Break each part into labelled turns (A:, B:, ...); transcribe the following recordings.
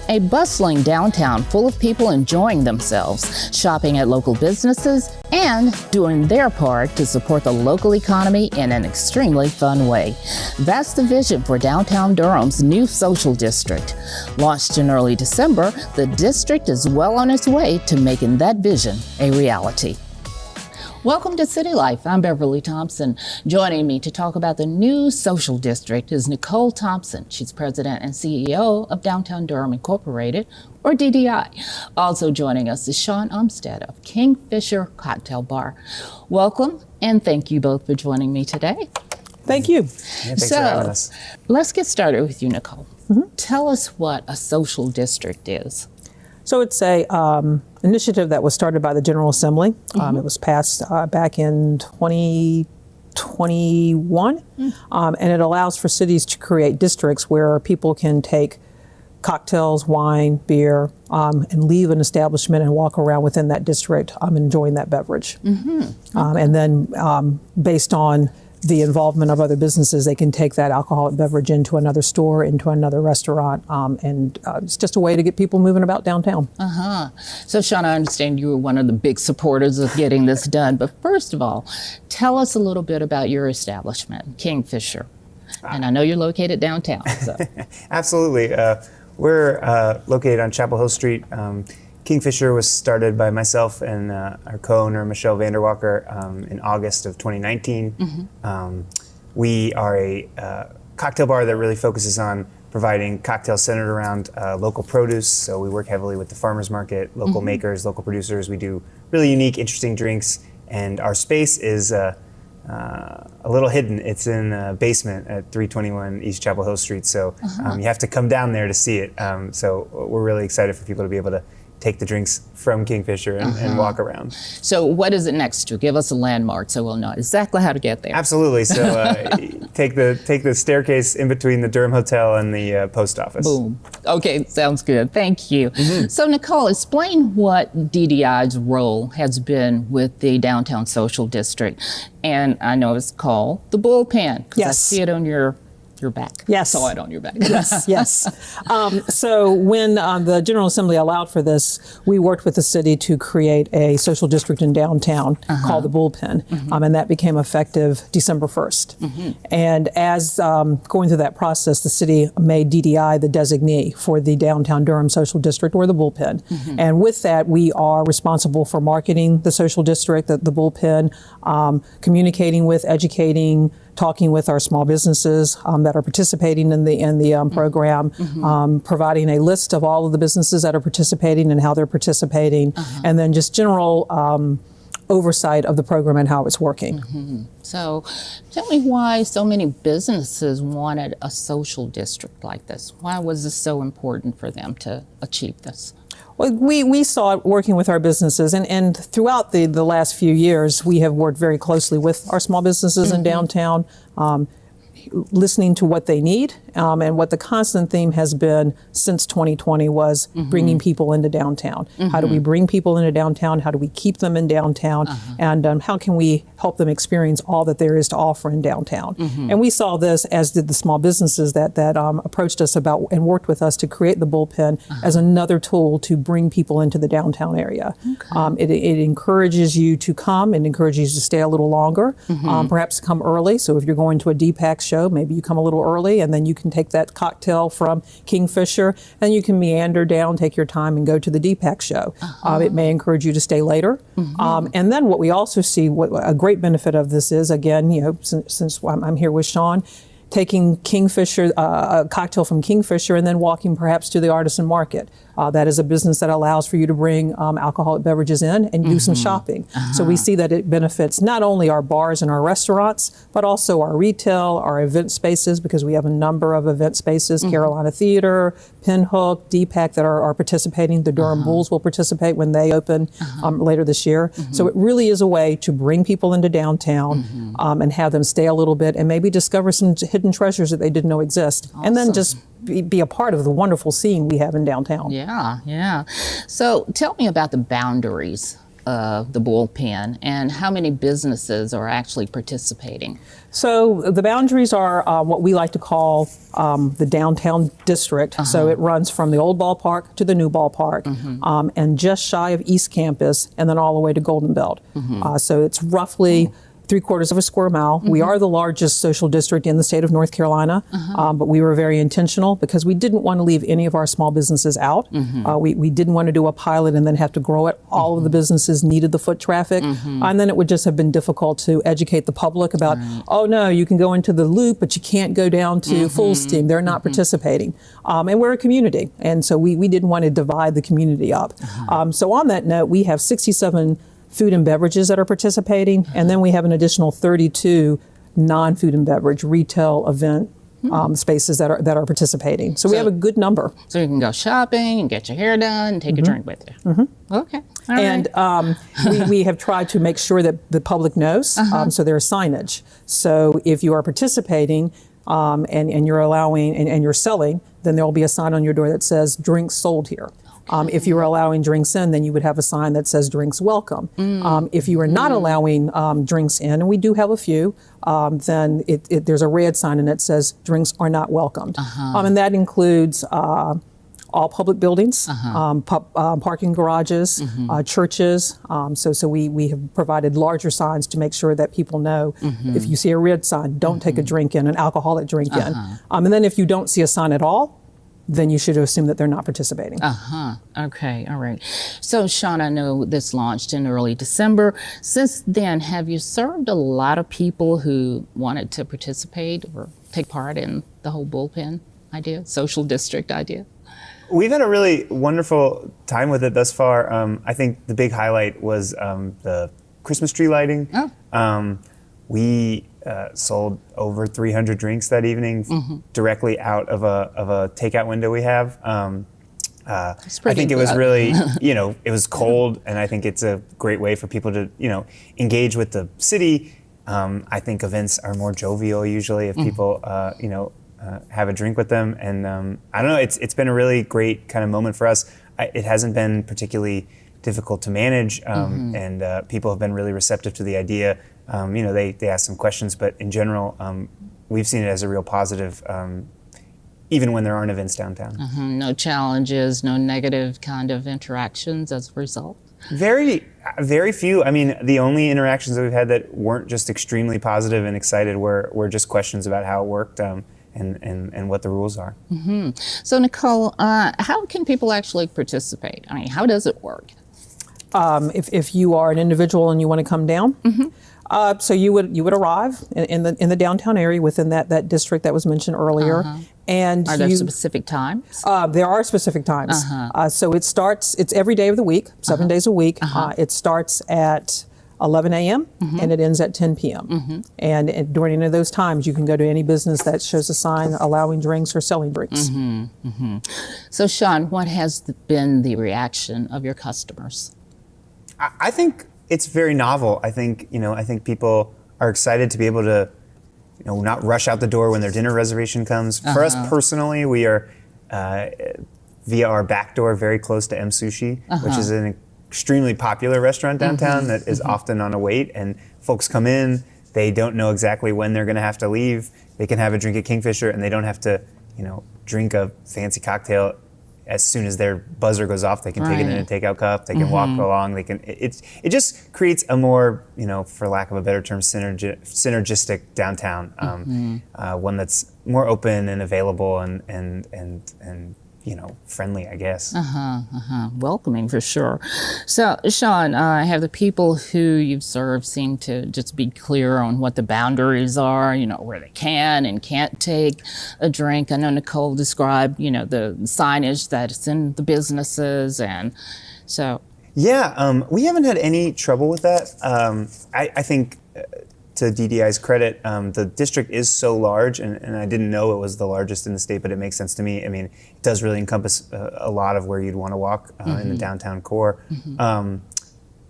A: A bustling downtown full of people enjoying themselves, shopping at local businesses, and doing their part to support the local economy in an extremely fun way. That's the vision for Downtown Durham's new social district. Launched in early December, the district is well on its way to making that vision a reality. Welcome to CityLife. I'm Beverly Thompson. Joining me to talk about the new social district is Nicole Thompson. She's President and CEO of Downtown Durham Incorporated, or DDI. Also joining us is Sean Umstead of Kingfisher Cocktail Bar. Welcome, and thank you both for joining me today.
B: Thank you.
C: Yeah, thanks for having us.
A: Let's get started with you, Nicole. Tell us what a social district is.
B: So it's a initiative that was started by the General Assembly. It was passed back in 2021, and it allows for cities to create districts where people can take cocktails, wine, beer, and leave an establishment and walk around within that district enjoying that beverage. And then based on the involvement of other businesses, they can take that alcoholic beverage into another store, into another restaurant, and it's just a way to get people moving about downtown.
A: So, Sean, I understand you were one of the big supporters of getting this done, but first of all, tell us a little bit about your establishment, Kingfisher. And I know you're located downtown. So.
C: Absolutely. We're located on Chapel Hill Street. Kingfisher was started by myself and our co-owner, Michelle Vanderwalker, in August of 2019. We are a cocktail bar that really focuses on providing cocktails centered around local produce. So we work heavily with the farmers market, local makers, local producers. We do really unique, interesting drinks. And our space is a little hidden. It's in a basement at 321 East Chapel Hill Street. So you have to come down there to see it. So we're really excited for people to be able to take the drinks from Kingfisher and walk around.
A: So what is it next to? Give us a landmark so we'll know exactly how to get there.
C: Absolutely. So take the staircase in between the Durham Hotel and the post office.
A: Boom. Okay, sounds good. Thank you. So Nicole, explain what DDI's role has been with the Downtown Social District. And I know it's called the Bullpen, because I see it on your back.
B: Yes.
A: Saw it on your back.
B: Yes. So when the General Assembly allowed for this, we worked with the city to create a social district in downtown called the Bullpen, and that became effective December 1st. And as going through that process, the city made DDI the designee for the Downtown Durham Social District, or the Bullpen. And with that, we are responsible for marketing the social district, the Bullpen, communicating with, educating, talking with our small businesses that are participating in the program, providing a list of all of the businesses that are participating and how they're participating, and then just general oversight of the program and how it's working.
A: So tell me why so many businesses wanted a social district like this. Why was this so important for them to achieve this?
B: Well, we saw it working with our businesses, and throughout the last few years, we have worked very closely with our small businesses in downtown, listening to what they need, and what the constant theme has been since 2020 was bringing people into downtown. How do we bring people into downtown? How do we keep them in downtown? And how can we help them experience all that there is to offer in downtown? And we saw this, as did the small businesses that approached us about and worked with us to create the Bullpen as another tool to bring people into the downtown area. It encourages you to come and encourages you to stay a little longer, perhaps come early. So if you're going to a DPAC show, maybe you come a little early, and then you can take that cocktail from Kingfisher and you can meander down, take your time, and go to the DPAC show. It may encourage you to stay later. And then what we also see, what a great benefit of this is, again, since I'm here with Sean, taking Kingfisher, a cocktail from Kingfisher, and then walking perhaps to the artisan market. That is a business that allows for you to bring alcoholic beverages in and do some shopping. So we see that it benefits not only our bars and our restaurants, but also our retail, our event spaces, because we have a number of event spaces, Carolina Theater, Pinhook, DPAC, that are participating. The Durham Bulls will participate when they open later this year. So it really is a way to bring people into downtown and have them stay a little bit and maybe discover some hidden treasures that they didn't know exist. And then just be a part of the wonderful scene we have in downtown.
A: Yeah. So tell me about the boundaries of the bullpen, and how many businesses are actually participating?
B: So the boundaries are what we like to call the downtown district. So it runs from the old ballpark to the new ballpark, and just shy of East Campus, and then all the way to Golden Belt. So it's roughly 3/4 of a square mile. We are the largest social district in the state of North Carolina, but we were very intentional because we didn't want to leave any of our small businesses out. We didn't want to do a pilot and then have to grow it. All of the businesses needed the foot traffic, and then it would just have been difficult to educate the public about, oh no, you can go into the loop, but you can't go down to full steam. They're not participating. And we're a community, and so we didn't want to divide the community up. So on that note, we have 67 food and beverages that are participating, and then we have an additional 32 non-food and beverage retail event spaces that are participating. So we have a good number.
A: So you can go shopping and get your hair done and take a drink with you. Okay. All right.
B: And we have tried to make sure that the public knows, so there's signage. So if you are participating and you're allowing and you're selling, then there will be a sign on your door that says drinks sold here. If you were allowing drinks in, then you would have a sign that says drinks welcome. If you are not allowing drinks in, and we do have a few, then there's a red sign and it says drinks are not welcomed. And that includes all public buildings, parking garages, churches. So we have provided larger signs to make sure that people know if you see a red sign, don't take a drink in, an alcoholic drink in. And then if you don't see a sign at all, then you should assume that they're not participating.
A: Okay, all right. So Sean, I know this launched in early December. Since then, have you served a lot of people who wanted to participate or take part in the whole bullpen idea, social district idea?
C: We've had a really wonderful time with it thus far. I think the big highlight was the Christmas tree lighting. We sold over 300 drinks that evening directly out of a takeout window we have. I think it was really, it was cold, and I think it's a great way for people to, engage with the city. I think events are more jovial usually if people, have a drink with them. And I don't know, it's been a really great kind of moment for us. It hasn't been particularly difficult to manage, and people have been really receptive to the idea. They ask some questions, but in general, we've seen it as a real positive, even when there aren't events downtown.
A: No challenges, no negative kind of interactions as a result?
C: Very, very few. I mean, the only interactions that we've had that weren't just extremely positive and excited were just questions about how it worked and what the rules are.
A: So Nicole, how can people actually participate? I mean, how does it work?
B: If you are an individual and you want to come down, so you would arrive in the downtown area within that district that was mentioned earlier. And
A: are there specific times?
B: There are specific times. So it's every day of the week, 7 days a week. It starts at 11 a.m. and it ends at 10 p.m. And during any of those times, you can go to any business that shows a sign allowing drinks or selling drinks.
A: So Sean, what has been the reaction of your customers?
C: I think it's very novel. I think people are excited to be able to, not rush out the door when their dinner reservation comes. For us personally, we are via our back door very close to M Sushi, which is an extremely popular restaurant downtown that is often on a wait, and folks come in, they don't know exactly when they're going to have to leave. They can have a drink at Kingfisher and they don't have to, drink a fancy cocktail as soon as their buzzer goes off. They can take it in a takeout cup. They can walk along. They can. It just creates a more, for lack of a better term, synergistic downtown. One that's more open and available and friendly, I guess.
A: Welcoming for sure. So, Sean, have the people who you've served seemed to just be clear on what the boundaries are, where they can and can't take a drink? I know Nicole described, the signage that's in the businesses, and so.
C: Yeah, we haven't had any trouble with that. I think, to DDI's credit, the district is so large, and I didn't know it was the largest in the state, but it makes sense to me. I mean, it does really encompass a lot of where you'd want to walk in the downtown core.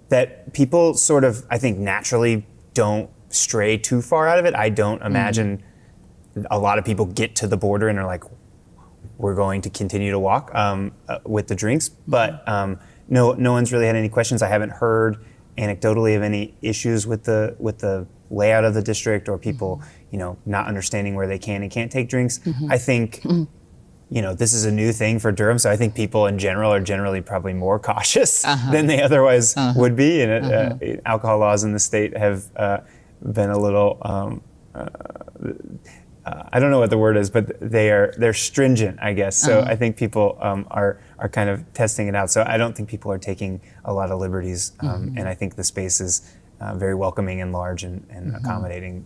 C: That people sort of, I think, naturally don't stray too far out of it. I don't imagine a lot of people get to the border and are like, we're going to continue to walk with the drinks, but no one's really had any questions. I haven't heard anecdotally of any issues with the layout of the district or people, not understanding where they can and can't take drinks. I think, this is a new thing for Durham, so I think people in general are generally probably more cautious than they otherwise would be. And alcohol laws in the state have been a little, I don't know what the word is, but they're stringent, I guess. So I think people are kind of testing it out. So I don't think people are taking a lot of liberties, and I think the space is very welcoming and large and accommodating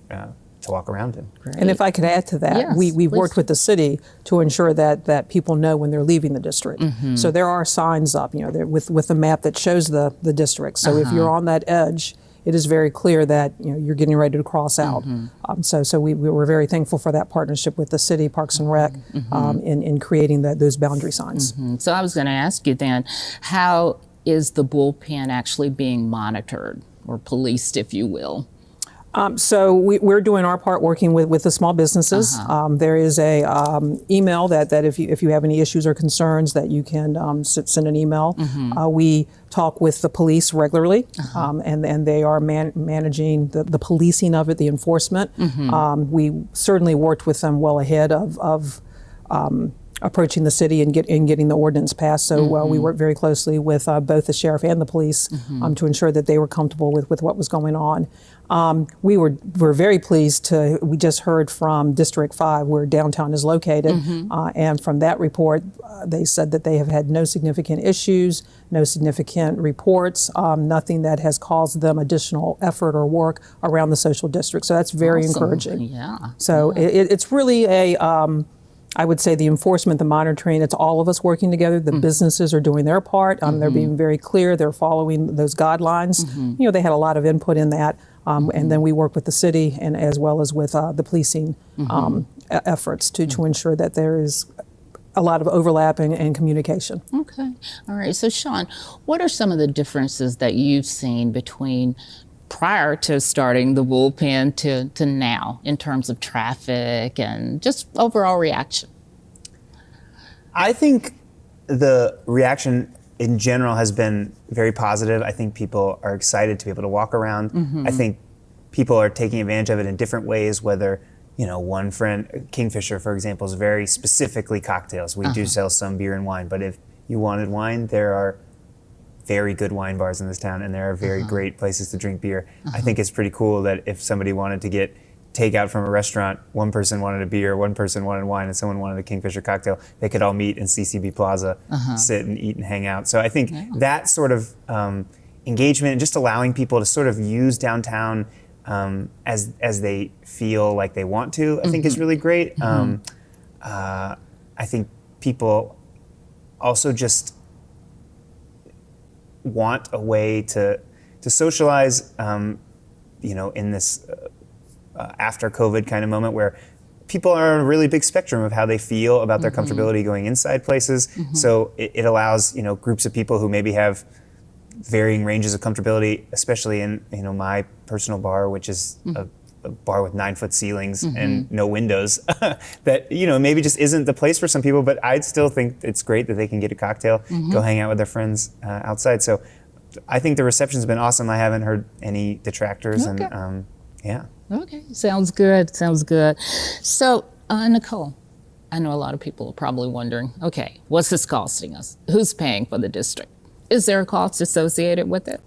C: to walk around in.
B: Great. And if I could add to that,
A: yes,
B: we've worked with the city to ensure that people know when they're leaving the district. So there are signs up, with a map that shows the district. So if you're on that edge, it is very clear that you're getting ready to cross out. So we were very thankful for that partnership with the city, Parks and Rec, in creating those boundary signs.
A: So I was going to ask you then, how is the bullpen actually being monitored or policed, if you will?
B: So we're doing our part working with the small businesses. There is a email that if you have any issues or concerns that you can send an email. We talk with the police regularly, and they are managing the policing of it, the enforcement. We certainly worked with them well ahead of approaching the city and getting the ordinance passed. So we worked very closely with both the sheriff and the police to ensure that they were comfortable with what was going on. We're very pleased we just heard from District 5 where downtown is located, and from that report, they said that they have had no significant issues, no significant reports, nothing that has caused them additional effort or work around the social district. So that's very encouraging.
A: Yeah.
B: So it's really I would say the enforcement, the monitoring, it's all of us working together. The businesses are doing their part. They're being very clear. They're following those guidelines. They had a lot of input in that. And then we work with the city and as well as with the policing efforts to ensure that there is a lot of overlapping and communication.
A: Okay. All right. So Sean, what are some of the differences that you've seen between prior to starting the bullpen to now in terms of traffic and just overall reaction?
C: I think the reaction in general has been very positive. I think people are excited to be able to walk around. I think people are taking advantage of it in different ways, whether, one friend, Kingfisher, for example, is very specifically cocktails. We do sell some beer and wine, but if you wanted wine, there are very good wine bars in this town, and there are very great places to drink beer. I think it's pretty cool that if somebody wanted to get takeout from a restaurant, one person wanted a beer, one person wanted wine, and someone wanted a Kingfisher cocktail, they could all meet in CCB Plaza, sit and eat and hang out. So I think that sort of engagement, just allowing people to sort of use downtown as they feel like they want to, I think is really great. I think people also just want a way to socialize, in this after COVID kind of moment where people are on a really big spectrum of how they feel about their comfortability going inside places. So it allows, groups of people who maybe have varying ranges of comfortability, especially in, my personal bar, which is a bar with 9-foot ceilings and no windows, that, maybe just isn't the place for some people, but I'd still think it's great that they can get a cocktail, go hang out with their friends outside. So I think the reception's been awesome. I haven't heard any detractors, and yeah.
A: Okay, sounds good, sounds good. So, Nicole, I know a lot of people are probably wondering, okay, what's this costing us? Who's paying for the district? Is there a cost associated with it?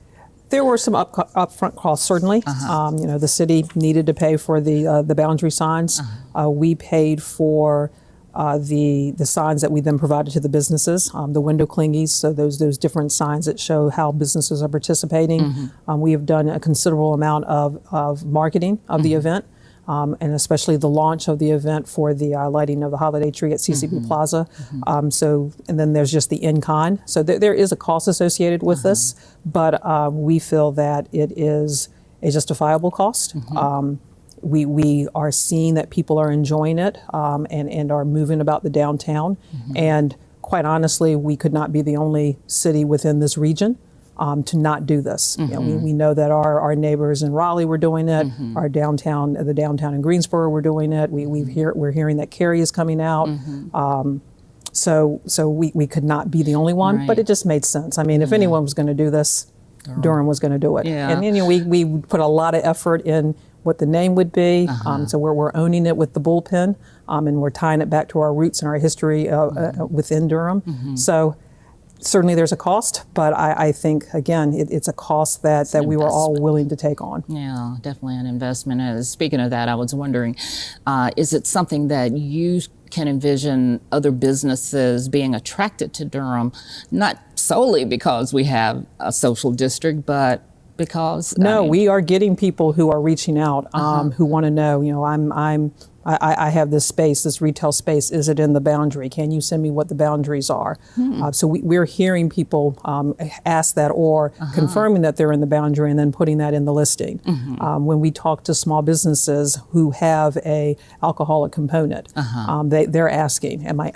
B: There were some upfront costs, certainly. The city needed to pay for the boundary signs. We paid for the signs that we then provided to the businesses, the window clingies, so those different signs that show how businesses are participating. We have done a considerable amount of marketing of the event, and especially the launch of the event for the lighting of the holiday tree at CCB Plaza. And then there's just the in-kind. So there is a cost associated with this, but we feel that it is a justifiable cost. We are seeing that people are enjoying it and are moving about the downtown. And quite honestly, we could not be the only city within this region to not do this. We know that our neighbors in Raleigh were doing it, the downtown in Greensboro were doing it. We're hearing that Cary is coming out. So we could not be the only one, but it just made sense. I mean, if anyone was going to do this, Durham was going to do it.
A: Yeah.
B: And we put a lot of effort in what the name would be. So we're owning it with the bullpen, and we're tying it back to our roots and our history within Durham. So certainly there's a cost, but I think, again, it's a cost that we were all willing to take on.
A: Yeah, definitely an investment. Speaking of that, I was wondering, is it something that you can envision other businesses being attracted to Durham, not solely because we have a social district, but because
B: we are getting people who are reaching out, who want to know. I have this space, this retail space. Is it in the boundary? Can you send me what the boundaries are? So we're hearing people ask that or confirming that they're in the boundary and then putting that in the listing. When we talk to small businesses who have a alcoholic component, they're asking, am I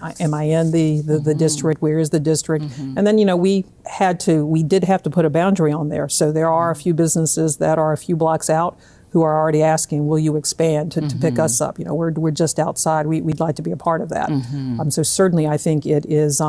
B: in the district? Where is the district? And then we did have to put a boundary on there. So there are a few businesses that are a few blocks out who are already asking, will you expand to pick us up? We're just outside. We'd like to be a part of that. So certainly I think it is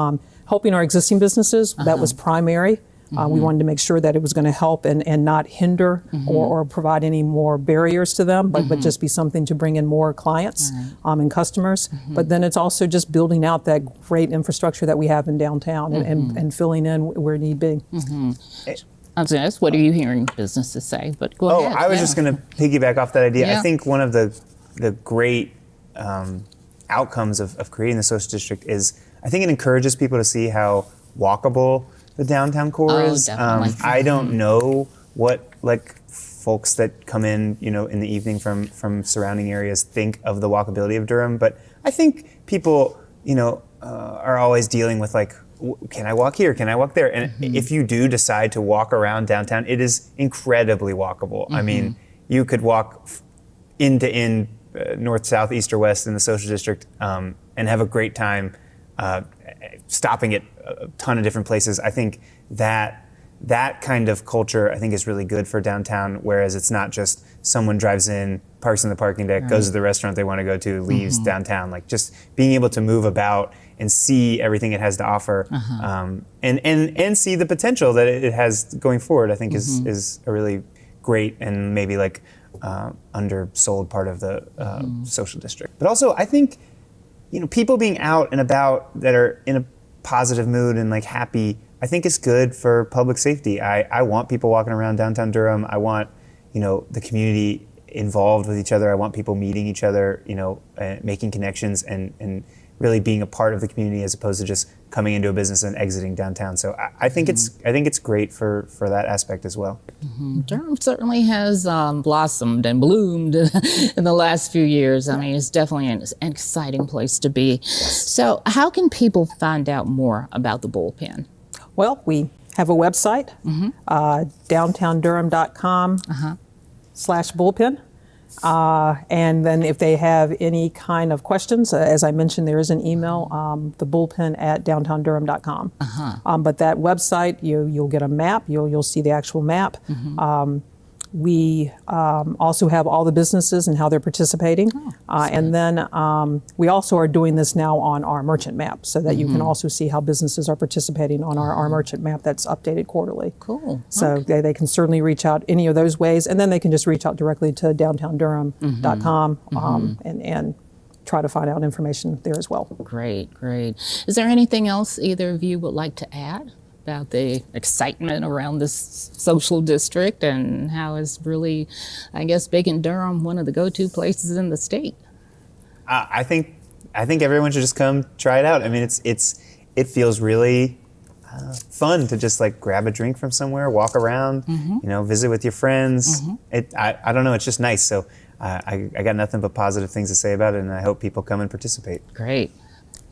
B: helping our existing businesses. That was primary. We wanted to make sure that it was going to help and not hinder or provide any more barriers to them, but just be something to bring in more clients and customers. But then it's also just building out that great infrastructure that we have in downtown and filling in where need be.
A: What are you hearing businesses say? But go ahead.
C: I was just going to piggyback off that idea.
A: Yeah.
C: I think one of the great outcomes of creating the social district is I think it encourages people to see how walkable the downtown core is.
A: Definitely.
C: I don't know what folks that come in in the evening from surrounding areas think of the walkability of Durham, but I think people are always dealing with can I walk here? Can I walk there? And if you do decide to walk around downtown, it is incredibly walkable. I mean, you could walk end to end, north, south, east, or west in the social district and have a great time stopping at a ton of different places. I think that kind of culture, I think, is really good for downtown, whereas it's not just someone drives in, parks in the parking deck, goes to the restaurant they want to go to, leaves downtown. Just being able to move about and see everything it has to offer, and see the potential that it has going forward, I think is a really great and maybe undersold part of the social district. But also, I think people being out and about that are in a positive mood and happy, I think is good for public safety. I want people walking around downtown Durham. I want the community involved with each other. I want people meeting each other, making connections and really being a part of the community as opposed to just coming into a business and exiting downtown. So I think it's great for that aspect as well.
A: Durham certainly has blossomed and bloomed in the last few years. I mean, it's definitely an exciting place to be. So how can people find out more about the bullpen?
B: Well, we have a website, downtowndurham.com/bullpen. And then if they have any kind of questions, as I mentioned, there is an email, thebullpen@downtowndurham.com. But that website, you'll get a map. You'll see the actual map. We also have all the businesses and how they're participating. And then we also are doing this now on our merchant map so that you can also see how businesses are participating on our merchant map that's updated quarterly.
A: Cool.
B: So they can certainly reach out any of those ways. And then they can just reach out directly to downtowndurham.com and try to find out information there as well.
A: Great. Is there anything else either of you would like to add about the excitement around this social district and how it's really, I guess, making Durham one of the go-to places in the state?
C: I think everyone should just come try it out. I mean, it feels really fun to just grab a drink from somewhere, walk around, visit with your friends. I don't know, it's just nice. So I got nothing but positive things to say about it, and I hope people come and participate.
A: Great.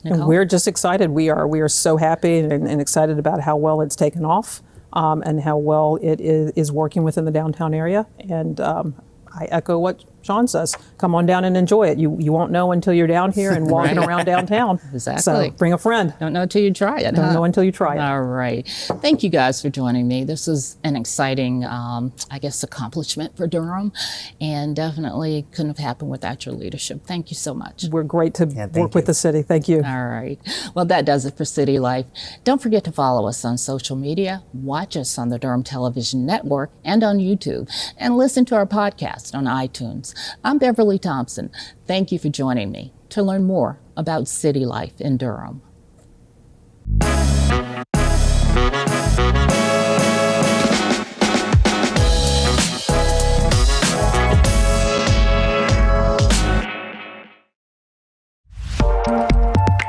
B: And we're just excited. We are so happy and excited about how well it's taken off and how well it is working within the downtown area. And I echo what Sean says, come on down and enjoy it. You won't know until you're down here and walking around downtown.
A: Exactly.
B: So bring a friend.
A: Don't know until you try it.
B: Don't know until you try it.
A: All right. Thank you guys for joining me. This is an exciting, accomplishment for Durham, and definitely couldn't have happened without your leadership. Thank you so much.
B: We're great to work with the city. Thank you.
A: All right. Well, that does it for City Life. Don't forget to follow us on social media, watch us on the Durham Television Network and on YouTube, and listen to our podcast on iTunes. I'm Beverly Thompson. Thank you for joining me to learn more about City Life in Durham.